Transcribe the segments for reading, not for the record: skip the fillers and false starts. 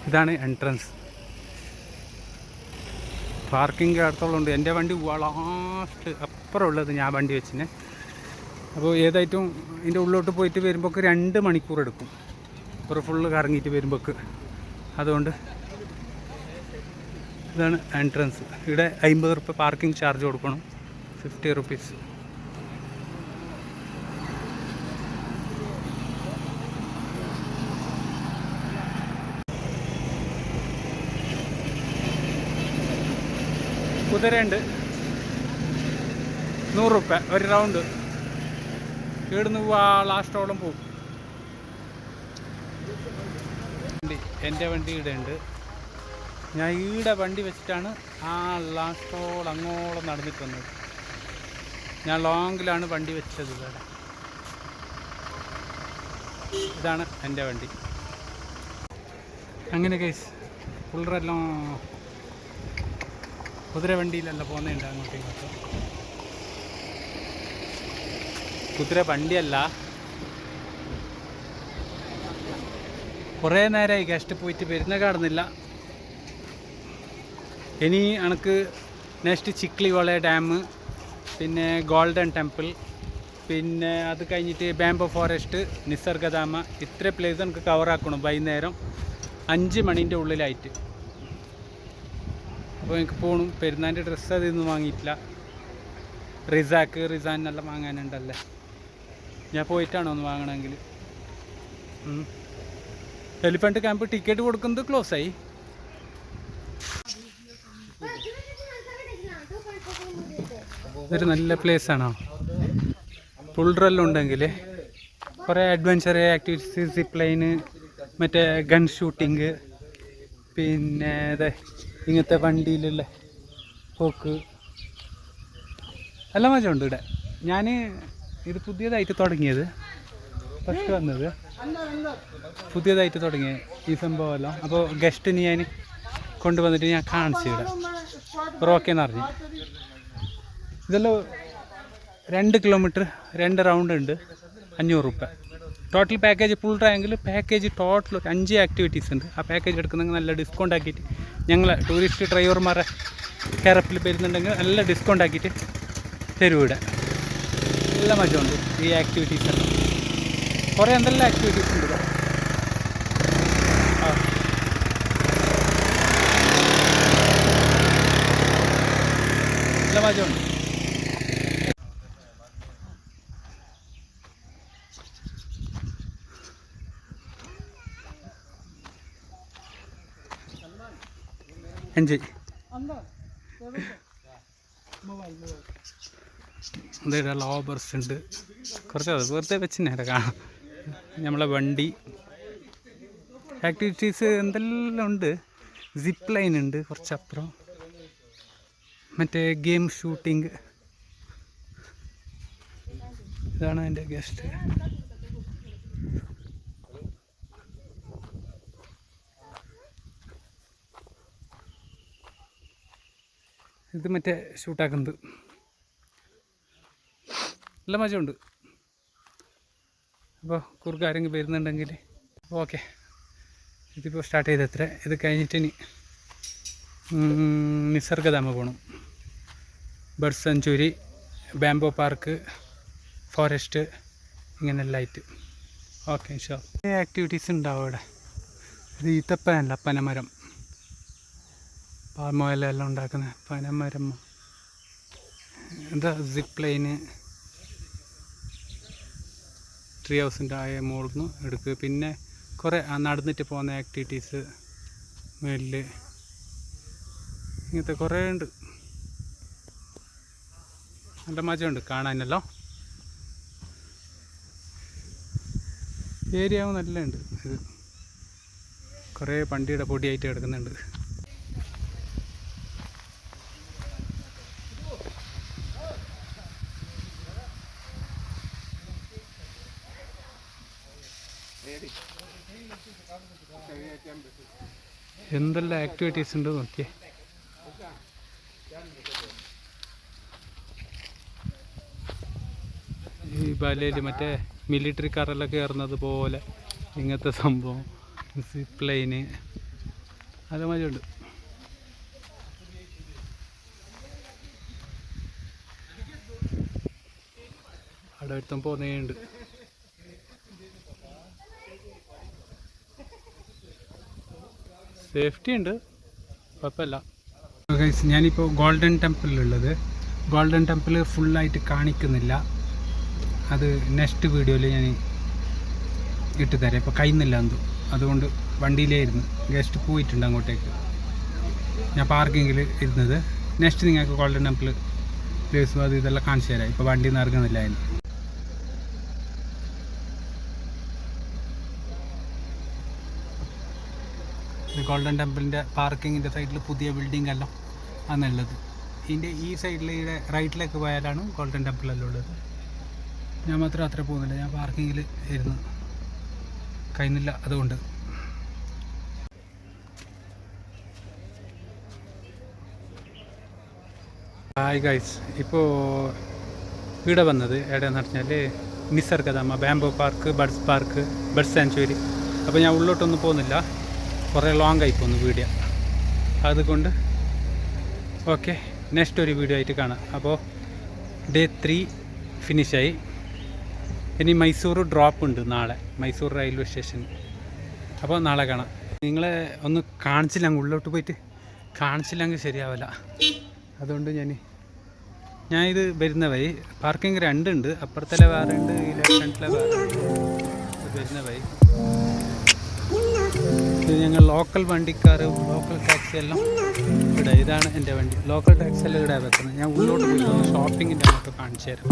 ഇതാണ് entrance. Parking അടുത്തോളം ഉണ്ട്. എൻ്റെ വണ്ടി ലാസ്റ്റ് അപ്പുറം ഉള്ളത് ഞാൻ വണ്ടി വെച്ചിന്. അപ്പോൾ ഏതായിട്ടും ഇതിൻ്റെ ഉള്ളിലോട്ട് പോയിട്ട് വരുമ്പോൾ 2 മണിക്കൂർ എടുക്കും, ഒരു ഫുള്ള് കറങ്ങിയിട്ട് വരുമ്പോൾ. അതുകൊണ്ട് ഇതാണ് എൻട്രൻസ്. ഇവിടെ 50 റുപ്യ പാർക്കിംഗ് ചാർജ് കൊടുക്കണം, 50 റുപ്പീസ്. കുതിരയുണ്ട്, 100 റുപ്യ ഒരു റൗണ്ട്. ഇവിടുന്ന് ലാസ്റ്റോളം പോകും. എൻ്റെ വണ്ടി ഇവിടെ ഉണ്ട്. ഞാൻ ഈടെ വണ്ടി വെച്ചിട്ടാണ് ആ ലാസ്റ്റോളം അങ്ങോളം നടന്നിട്ട് വന്നത്. ഞാൻ ലോങ്ങിലാണ് വണ്ടി വെച്ചത്. ഇവിടെ ഇതാണ് എൻ്റെ വണ്ടി. അങ്ങനെ കേസ് പിള്ളേരെല്ലാം കുതിര വണ്ടിയിലല്ല പോകുന്നുണ്ട് അങ്ങോട്ടും ഇങ്ങോട്ടും. കുതിര വണ്ടിയല്ല. കുറേ നേരമായി ഗസ്റ്റ് പോയിട്ട് വരുന്ന കാണുന്നില്ല. ഇനി എനിക്ക് നെക്സ്റ്റ് ചിക്ലിവള ഡാം, പിന്നെ ഗോൾഡൻ ടെമ്പിൾ, പിന്നെ അത് കഴിഞ്ഞിട്ട് ബാംബോ ഫോറസ്റ്റ്, നിസർഗധാമ, ഇത്ര പ്ലേസ് എനിക്ക് കവറാക്കണം വൈകുന്നേരം 5 മണീൻ്റെ ഉള്ളിലായിട്ട്. അപ്പോൾ എനിക്ക് പോകണം. പെരുന്നാളിൻ്റെ ഡ്രസ്സ് അതൊന്നും വാങ്ങിയിട്ടില്ല. റിസാനെല്ലാം വാങ്ങാനുണ്ടല്ലേ. ഞാൻ പോയിട്ടാണോ ഒന്ന് വാങ്ങണമെങ്കിൽ. എലിഫൻറ്റ് ക്യാമ്പ് ടിക്കറ്റ് കൊടുക്കുന്നത് ക്ലോസ് ആയി. ഇതൊരു നല്ല പ്ലേസാണോ. പുൾഡ്രെല്ലാം ഉണ്ടെങ്കിൽ കുറേ അഡ്വഞ്ചർ ആക്ടിവിറ്റീസ്, സിപ്പ് ലൈന്, മറ്റേ ഗൺ ഷൂട്ടിങ്, പിന്നെ ഇങ്ങനത്തെ വണ്ടിയിലുള്ള പോക്ക് നല്ല മജമുണ്ട് ഇവിടെ. ഞാൻ ഇത് പുതിയതായിട്ട് തുടങ്ങിയത്, ഫസ്റ്റ് വന്നത് പുതിയതായിട്ട് തുടങ്ങിയ ഈ സംഭവമെല്ലാം. അപ്പോൾ ഗസ്റ്റിന് ഞാൻ കൊണ്ടുവന്നിട്ട് ഞാൻ കാണിച്ചു ഇവിടെ റോക്കേന്ന് പറഞ്ഞു. ഇതെല്ലാം 2 കിലോമീറ്റർ 2 റൗണ്ട് ഉണ്ട്, 500 റുപ്യ total package. Full triangle package total 5 activities ഉണ്ട്. ആ പാക്കേജ് എടുക്കുന്നെങ്കിൽ നല്ല ഡിസ്കൗണ്ട് ആക്കിയിട്ട്, ഞങ്ങൾ ടൂറിസ്റ്റ് ഡ്രൈവർമാരെ കേരളത്തിൽ വരുന്നുണ്ടെങ്കിൽ നല്ല ഡിസ്കൗണ്ട് ആക്കിയിട്ട് തരും. ഇവിടെ നല്ല മജമുണ്ട് ഈ ആക്ടിവിറ്റീസെല്ലാം. കുറേ എന്തെല്ലാം ആക്ടിവിറ്റീസ് ഉണ്ട് ഇവിടെ. നല്ല മജമുണ്ട്. എൻജോയ്. എന്താ ലോബേഴ്സ് ഉണ്ട് കുറച്ച്, അത് വെറുതെ വെച്ച് നേരെ കാണാം. നമ്മളെ വണ്ടി ആക്ടിവിറ്റീസ് എന്തെല്ലാം ഉണ്ട്. സിപ്പ് ലൈൻ ഉണ്ട് കുറച്ചപ്പുറം, മറ്റേ ഗെയിം ഷൂട്ടിങ്. ഇതാണ് എൻ്റെ ഗസ്റ്റ്. ഇത് മറ്റേ ഷൂട്ടാക്കുന്നത് നല്ല മജമുണ്ട്. അപ്പോൾ കുറുക്കാരെങ്കിലും വരുന്നുണ്ടെങ്കിൽ ഓക്കെ. ഇതിപ്പോൾ സ്റ്റാർട്ട് ചെയ്തത്ര. ഇത് കഴിഞ്ഞിട്ട് ഇനി നിസർഗധാമ പോകണം. Bird century, bamboo park, forest, ഇങ്ങനെയെല്ലാം ആയിട്ട്. Okay show. ആക്ടിവിറ്റീസ് ഉണ്ടാവും ഇവിടെ. ഇത് ഈത്തപ്പനല്ല, പനമരം. പാമോയിലെല്ലാം ഉണ്ടാക്കുന്ന പനമരം. എന്താ സിപ്പ് ലൈന്, ട്രീ ഹൗസിൻ്റെ ആയ മുകളിൽ നിന്ന് എടുക്കുക. പിന്നെ കുറേ നടന്നിട്ട് പോകുന്ന ആക്ടിവിറ്റീസ് മേലിൽ, ഇങ്ങനത്തെ കുറേ ഉണ്ട്. നല്ല മജമുണ്ട് കാണാനല്ലോ. ഏരിയാവും നല്ല ഉണ്ട്. ഇത് കുറേ വണ്ടിയുടെ പൊടിയായിട്ട് കിടക്കുന്നുണ്ട്. എന്തെല്ലാം ആക്ടിവിറ്റീസ് ഉണ്ട് നോക്കിയേ. ഈ ബാലയിൽ മറ്റേ മിലിറ്ററി കാറെല്ലാം കയറുന്നത് പോലെ ഇങ്ങനത്തെ സംഭവം, സിപ്പ് ലൈന്, നല്ല മഴയുണ്ട്. അവിടെ ഒരുത്തം പോകുന്നുണ്ട്. സേഫ്റ്റി ഉണ്ട്, കുഴപ്പമില്ല. ഞാനിപ്പോൾ ഗോൾഡൻ ടെമ്പിളിലുള്ളത്. ഗോൾഡൻ ടെമ്പിൾ ഫുള്ളായിട്ട് കാണിക്കുന്നില്ല, അത് നെക്സ്റ്റ് വീഡിയോയിൽ ഞാൻ ഇട്ട് തരാം. ഇപ്പോൾ കഴിയുന്നില്ല എന്തോ, അതുകൊണ്ട് വണ്ടിയിലായിരുന്നു. ഗസ്റ്റ് പോയിട്ടുണ്ട് അങ്ങോട്ടേക്ക്, ഞാൻ പാർക്കിങ്ങിൽ ഇരുന്നത്. നെക്സ്റ്റ് നിങ്ങൾക്ക് ഗോൾഡൻ ടെമ്പിൾ പ്ലേസും അത് ഇതെല്ലാം കാണിച്ചു തരാം. ഇപ്പോൾ വണ്ടിയിൽ നിന്ന് ഇറങ്ങുന്നില്ല അതിന്. ഗോൾഡൻ ടെമ്പിളിൻ്റെ പാർക്കിങ്ങിൻ്റെ സൈഡിൽ പുതിയ ബിൽഡിംഗ് എല്ലാം ആണുള്ളത്. ഇതിൻ്റെ ഈ സൈഡിൽ ഇവിടെ റൈറ്റിലേക്ക് പോയാലാണ് ഗോൾഡൻ ടെമ്പിൾ എല്ലാം ഉള്ളത്. ഞാൻ മാത്രം അത്ര പോകുന്നില്ല, ഞാൻ പാർക്കിങ്ങിൽ ഇരുന്ന് കഴിയുന്നില്ല, അതുകൊണ്ട്. ഹായ് ഗൈസ്, ഇപ്പോൾ ഇവിടെ വന്നത് എവിടെയാണെന്ന് പറഞ്ഞാൽ Nisargadhama, bamboo park, birds sanctuary. അപ്പോൾ ഞാൻ ഉള്ളോട്ടൊന്നും പോകുന്നില്ല, കുറേ ലോങ് ആയി പോകുന്നു വീഡിയോ. അതുകൊണ്ട് ഓക്കെ, നെക്സ്റ്റ് ഒരു വീഡിയോ ആയിട്ട് കാണാം. അപ്പോൾ ഡേ 3 ഫിനിഷായി. ഇനി മൈസൂർ ഡ്രോപ്പ് ഉണ്ട് നാളെ, മൈസൂർ റെയിൽവേ സ്റ്റേഷൻ. അപ്പോൾ നാളെ കാണാം. നിങ്ങളെ ഒന്ന് കാണിച്ചില്ലെങ്കിൽ, ഉള്ളോട്ട് പോയിട്ട് കാണിച്ചില്ലെങ്കിൽ ശരിയാവില്ല. അതുകൊണ്ട് ഞാനിത് വരുന്ന വഴി പാർക്കിംഗ് 2 ഉണ്ട്, അപ്പുറത്തിലെ വേറെ ഉണ്ട്, ഈ ലെഫ്റ്റ് ഫ്രണ്ടിലെ വേറെ ഉണ്ട്. വരുന്ന വഴി ഇത് ഞങ്ങൾ ലോക്കൽ വണ്ടിക്കാർ, ലോക്കൽ ടാക്സി എല്ലാം ഇവിടെ. ഇതാണ് എൻ്റെ വണ്ടി. ലോക്കൽ ടാക്സി എല്ലാം ഇവിടെ വെക്കുന്നത്. ഞാൻ ഉള്ളോട്ട് പോയി ഷോപ്പിങ്ങിൻ്റെ അങ്ങോട്ട് കാണിച്ചു തരാം.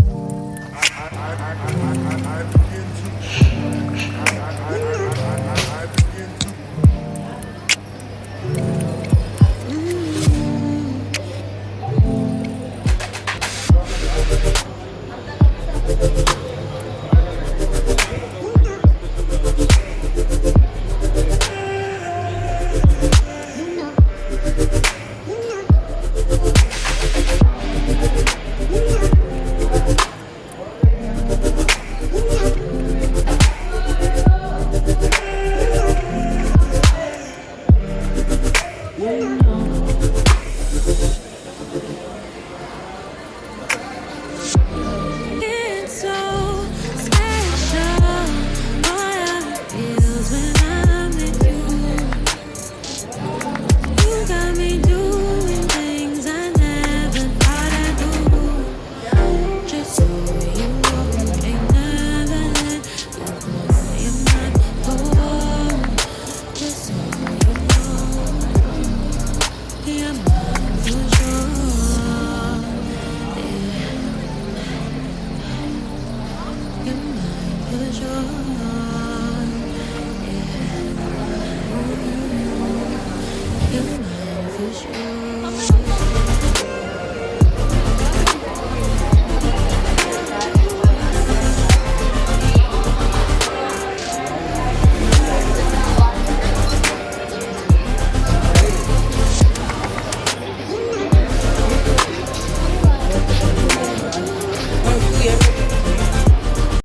for sure.